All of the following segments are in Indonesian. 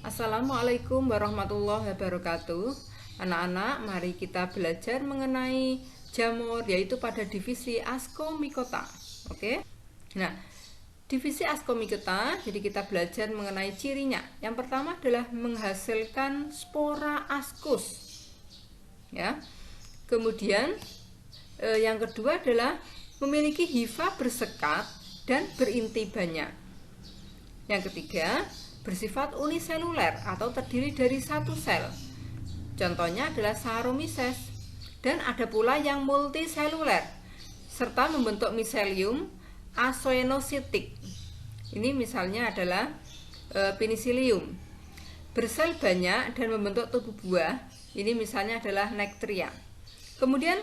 Assalamualaikum warahmatullahi wabarakatuh. Anak-anak, mari kita belajar mengenai jamur, yaitu pada divisi Ascomycota. Oke. Nah, divisi Ascomycota, jadi kita belajar mengenai cirinya. Yang pertama adalah menghasilkan spora ascus. Ya. Kemudian yang kedua adalah memiliki hifa bersekat dan berinti banyak. Yang ketiga, bersifat uniseluler atau terdiri dari satu sel. Contohnya adalah Saccharomyces. Dan ada pula yang multiseluler serta membentuk miselium asoenocytic. Ini misalnya adalah Penicillium. Bersel banyak dan membentuk tubuh buah. Ini misalnya adalah Nectria. Kemudian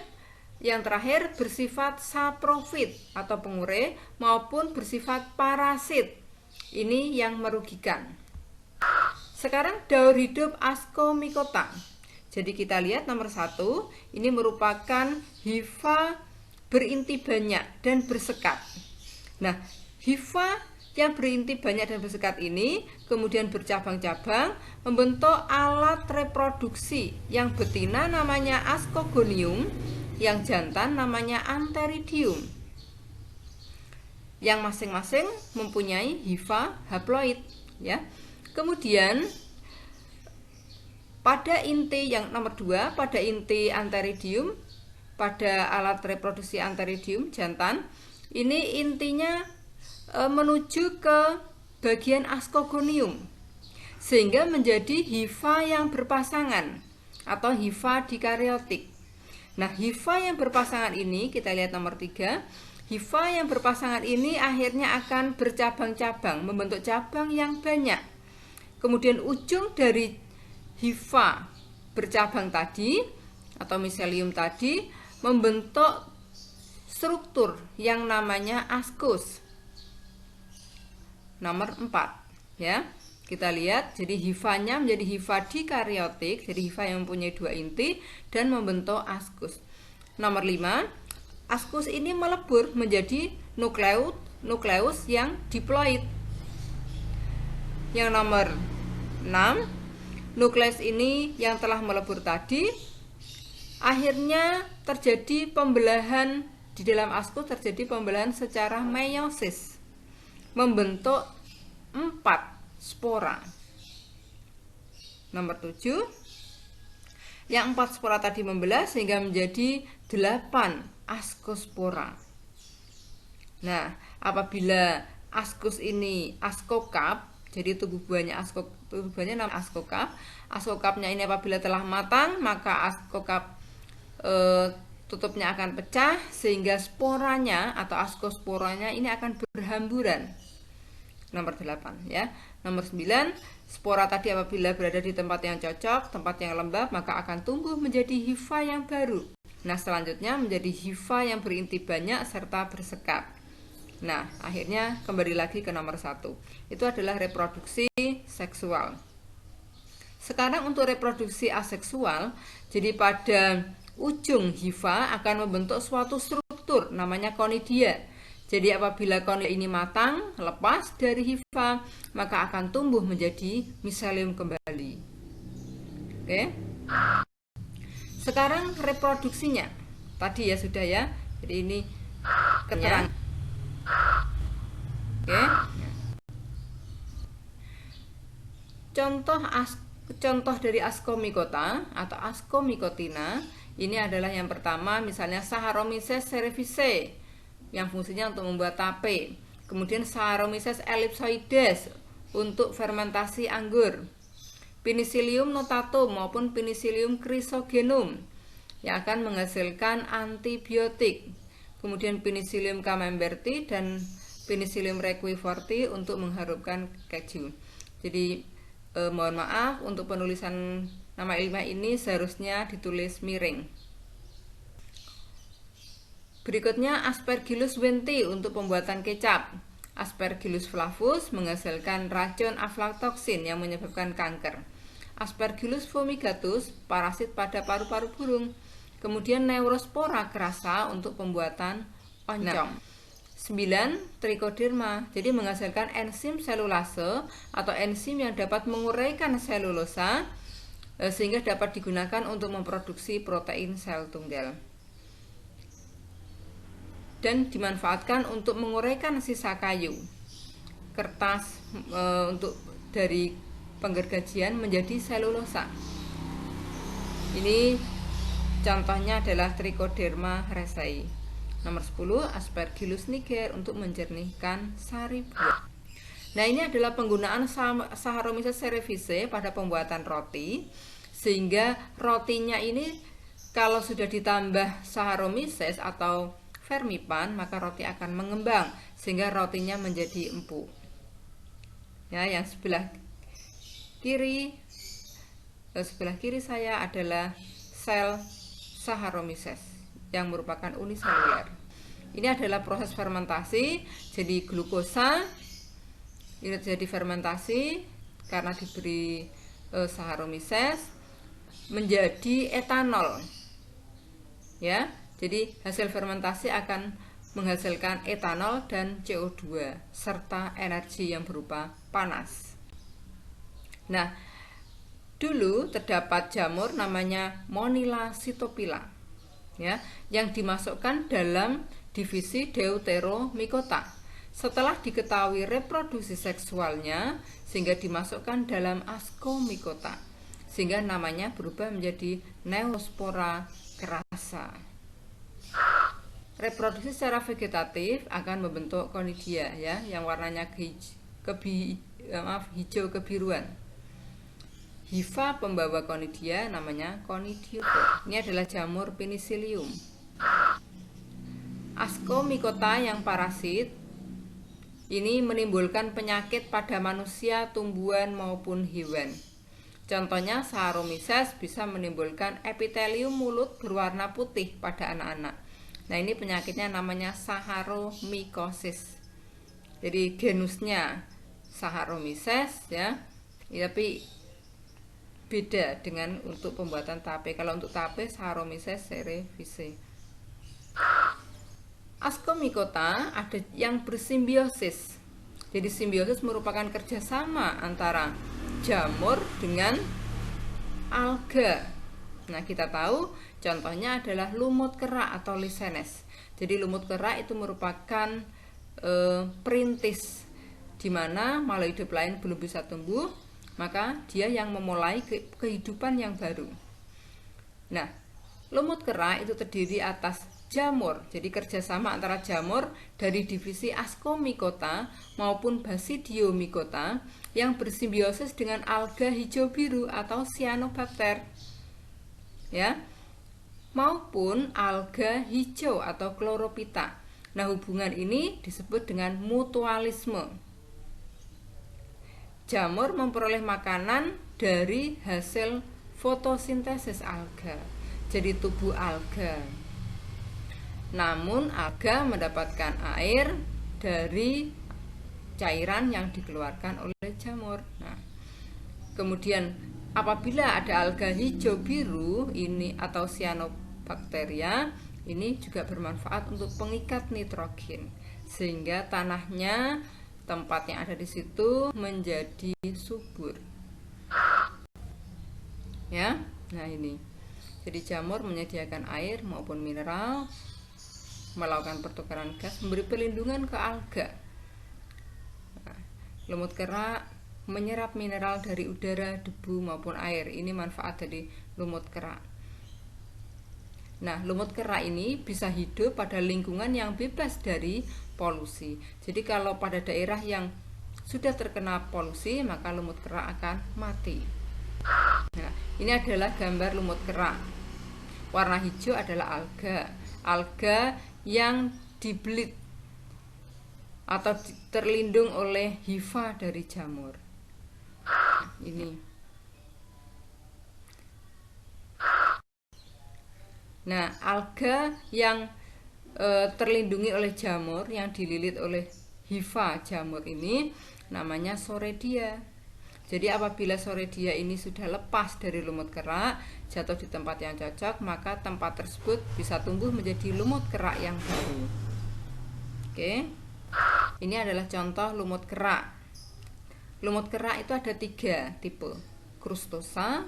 yang terakhir bersifat saprofit atau pengure maupun bersifat parasit. Ini yang merugikan. Sekarang daur hidup Ascomycota. Jadi kita lihat nomor 1, ini merupakan hifa berinti banyak dan bersekat. Nah, hifa yang berinti banyak dan bersekat ini kemudian bercabang-cabang membentuk alat reproduksi. Yang betina namanya Ascogonium, yang jantan namanya Antheridium, yang masing-masing mempunyai hifa haploid, ya. Kemudian pada inti yang nomor 2, pada inti Antheridium, pada alat reproduksi Antheridium jantan, ini intinya menuju ke bagian Ascogonium, sehingga menjadi hifa yang berpasangan atau hifa dikaryotik. Nah, hifa yang berpasangan ini kita lihat nomor 3. Hifa yang berpasangan ini akhirnya akan bercabang-cabang, membentuk cabang yang banyak. Kemudian ujung dari hifa bercabang tadi atau miselium tadi membentuk struktur yang namanya ascus. Nomor 4, ya. Kita lihat, jadi hifanya menjadi hifa dikaryotik, jadi hifa yang mempunyai 2 inti dan membentuk ascus. Nomor 5, ascus ini melebur menjadi nukleus yang diploid. Yang nomor 6, nukleus ini yang telah melebur tadi akhirnya terjadi pembelahan di dalam ascus, terjadi pembelahan secara meiosis, membentuk 4 spora. Nomor 7, yang 4 spora tadi membelah sehingga menjadi 8 ascospora. Nah, apabila ascus ini ascocap, jadi tubuh buahnya namanya ascocap. Ascocapnya ini apabila telah matang, maka ascocap tutupnya akan pecah sehingga sporanya atau ascosporanya ini akan berhamburan. Nomor 8, ya. Nomor 9, spora tadi apabila berada di tempat yang cocok, tempat yang lembab, maka akan tumbuh menjadi hifa yang baru. Nah, selanjutnya menjadi hifa yang berinti banyak serta bersekat. Nah, akhirnya kembali lagi ke nomor 1. Itu adalah reproduksi seksual. Sekarang untuk reproduksi aseksual, jadi pada ujung hifa akan membentuk suatu struktur namanya conidia. Jadi apabila conidia ini matang, lepas dari hifa, maka akan tumbuh menjadi miselium kembali. Oke. Sekarang reproduksinya. Tadi ya sudah ya. Jadi ini keterangan. Oke. Contoh dari Ascomycota atau Ascomycotina ini adalah yang pertama misalnya Saccharomyces cerevisiae yang fungsinya untuk membuat tape. Kemudian Saccharomyces ellipsoides untuk fermentasi anggur. Penicillium notatum maupun Penicillium chrysogenum yang akan menghasilkan antibiotik. Kemudian Penicillium camemberti dan Penicillium requiforti untuk mengharumkan keju. Jadi mohon maaf untuk penulisan nama ilmiah ini seharusnya ditulis miring. Berikutnya Aspergillus wenti untuk pembuatan kecap. Aspergillus flavus menghasilkan racun aflatoksin yang menyebabkan kanker. Aspergillus fumigatus parasit pada paru-paru burung. Kemudian Neurospora crassa untuk pembuatan oncom. 9 trichoderma. Jadi menghasilkan enzim selulase atau enzim yang dapat menguraikan selulosa sehingga dapat digunakan untuk memproduksi protein sel tunggal. Dan dimanfaatkan untuk menguraikan sisa kayu, kertas untuk dari penggergajian menjadi selulosa. Ini contohnya adalah Trichoderma raceyi. Nomor 10, Aspergillus niger untuk menjernihkan sari buah. Nah, ini adalah penggunaan Saccharomyces cerevisiae pada pembuatan roti, sehingga rotinya ini kalau sudah ditambah Saccharomyces atau vermipan, maka roti akan mengembang sehingga rotinya menjadi empuk. Ya, yang sebelah kiri saya adalah sel Saccharomyces yang merupakan uniseluler. Ini adalah proses fermentasi, jadi glukosa ini terjadi fermentasi karena diberi Saccharomyces menjadi etanol. Ya, jadi hasil fermentasi akan menghasilkan etanol dan CO2 serta energi yang berupa panas. Nah, dulu terdapat jamur namanya Monila cytophylla, ya, yang dimasukkan dalam divisi Deuteromycota. Setelah diketahui reproduksi seksualnya, sehingga dimasukkan dalam Ascomycota, sehingga namanya berubah menjadi Neospora crassa. Reproduksi secara vegetatif akan membentuk conidia, ya, yang warnanya hijau kebiruan. Hifa pembawa conidia namanya Conidiophore. Ini adalah jamur Penicillium. Ascomycota yang parasit ini menimbulkan penyakit pada manusia, tumbuhan maupun hewan. Contohnya Saccharomyces bisa menimbulkan epitelium mulut berwarna putih pada anak-anak. Nah, ini penyakitnya namanya Saccharomycosis. Jadi genusnya Saccharomyces, ya, tapi beda dengan untuk pembuatan tape. Kalau untuk tape Saccharomyces cerevisiae. Ascomycota ada yang bersimbiosis. Jadi simbiosis merupakan kerjasama antara jamur dengan alga. Nah, kita tahu contohnya adalah lumut kerak atau lisenes. Jadi lumut kerak itu merupakan perintis, di mana makhluk hidup lain belum bisa tumbuh, maka dia yang memulai kehidupan yang baru. Nah, lumut kerak itu terdiri atas jamur. Jadi kerjasama antara jamur dari divisi Ascomycota maupun Basidiomycota yang bersimbiosis dengan alga hijau biru atau cyanobacter, ya, maupun alga hijau atau chlorophyta. Nah, hubungan ini disebut dengan mutualisme. Jamur memperoleh makanan dari hasil fotosintesis alga, jadi tubuh alga. Namun alga mendapatkan air dari cairan yang dikeluarkan oleh jamur. Nah, kemudian apabila ada alga hijau biru ini atau cyanobacteria, ini juga bermanfaat untuk pengikat nitrogen, sehingga tanahnya, tempat yang ada di situ menjadi subur. Ya, nah ini. Jadi jamur menyediakan air maupun mineral, melakukan pertukaran gas, memberi perlindungan ke alga. Nah, lumut kerak menyerap mineral dari udara, debu maupun air. Ini manfaat dari lumut kerak. Nah, lumut kerak ini bisa hidup pada lingkungan yang bebas dari polusi. Jadi kalau pada daerah yang sudah terkena polusi, maka lumut kerak akan mati. Nah, ini adalah gambar lumut kerak. Warna hijau adalah alga. Alga yang dibelit atau terlindung oleh hifa dari jamur. Ini. Nah, alga yang terlindungi oleh jamur, yang dililit oleh hifa jamur ini namanya Soredia. Jadi apabila Soredia ini sudah lepas dari lumut kerak, jatuh di tempat yang cocok, maka tempat tersebut bisa tumbuh menjadi lumut kerak yang baru. Oke. Ini adalah contoh lumut kerak. Lumut kerak itu ada 3 tipe: crustosa,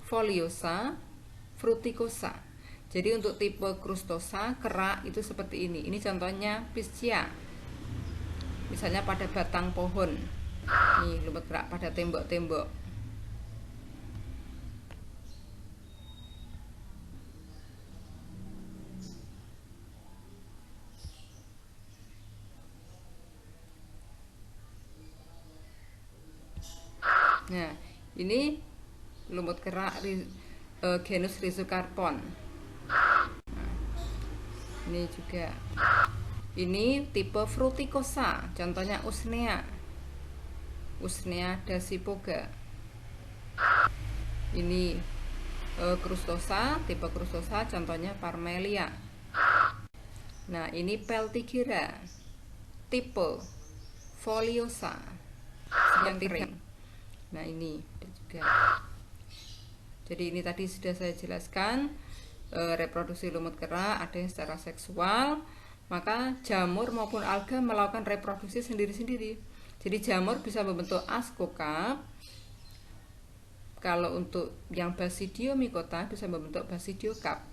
foliosa, fruticosa. Jadi untuk tipe crustosa kerak itu seperti ini. Ini contohnya piscia. Misalnya pada batang pohon. Nih lumut kerak pada tembok-tembok. Nah, ini lumut kerak genus Rhizocarpon. Ini juga. Ini tipe fruticosa, contohnya Usnea. Usnea dasypoga. Ini crustosa, tipe crustosa, contohnya Parmelia. Nah, ini Peltigyra, tipe foliosa, yang kering. Nah, ini juga. Jadi ini tadi sudah saya jelaskan, reproduksi lumut kerak ada yang secara seksual, maka jamur maupun alga melakukan reproduksi sendiri-sendiri. Jadi jamur bisa membentuk ascocarp. Kalau untuk yang Basidiomycota bisa membentuk Basidiocarp.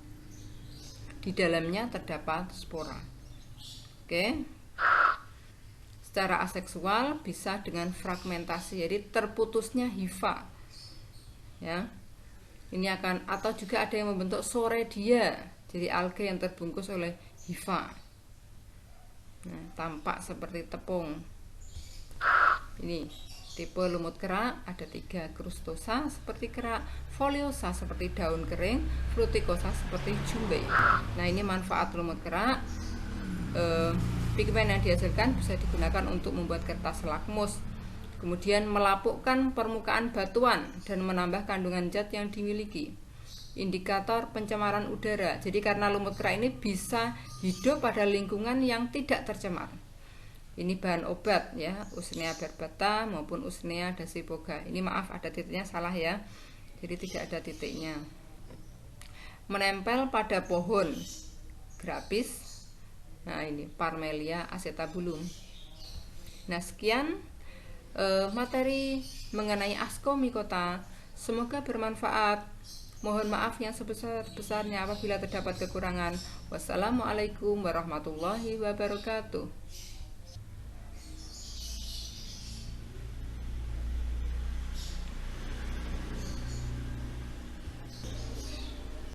Di dalamnya terdapat spora. Oke. Secara aseksual bisa dengan fragmentasi, jadi terputusnya hifa. Ya. Ini akan, atau juga ada yang membentuk soredia, jadi alga yang terbungkus oleh hifa. Nah, tampak seperti tepung. Ini tipe lumut kerak ada 3: crustosa seperti kerak, foliosa seperti daun kering, fruticosa seperti jumbe. Nah, ini manfaat lumut kerak. Pigmen yang dihasilkan bisa digunakan untuk membuat kertas lakmus, kemudian melapukkan permukaan batuan dan menambah kandungan zat yang dimiliki. Indikator pencemaran udara. Jadi karena lumut kerak ini bisa hidup pada lingkungan yang tidak tercemar. Ini bahan obat ya, Usnea barbata maupun Usnea dasypoga. Ini maaf ada titiknya salah ya. Jadi tidak ada titiknya. Menempel pada pohon, grapis. Nah, ini Parmelia acetabulum. Nah, sekian materi mengenai Ascomycota. Semoga bermanfaat. Mohon maaf yang sebesar-besarnya apabila terdapat kekurangan. Wassalamualaikum warahmatullahi wabarakatuh.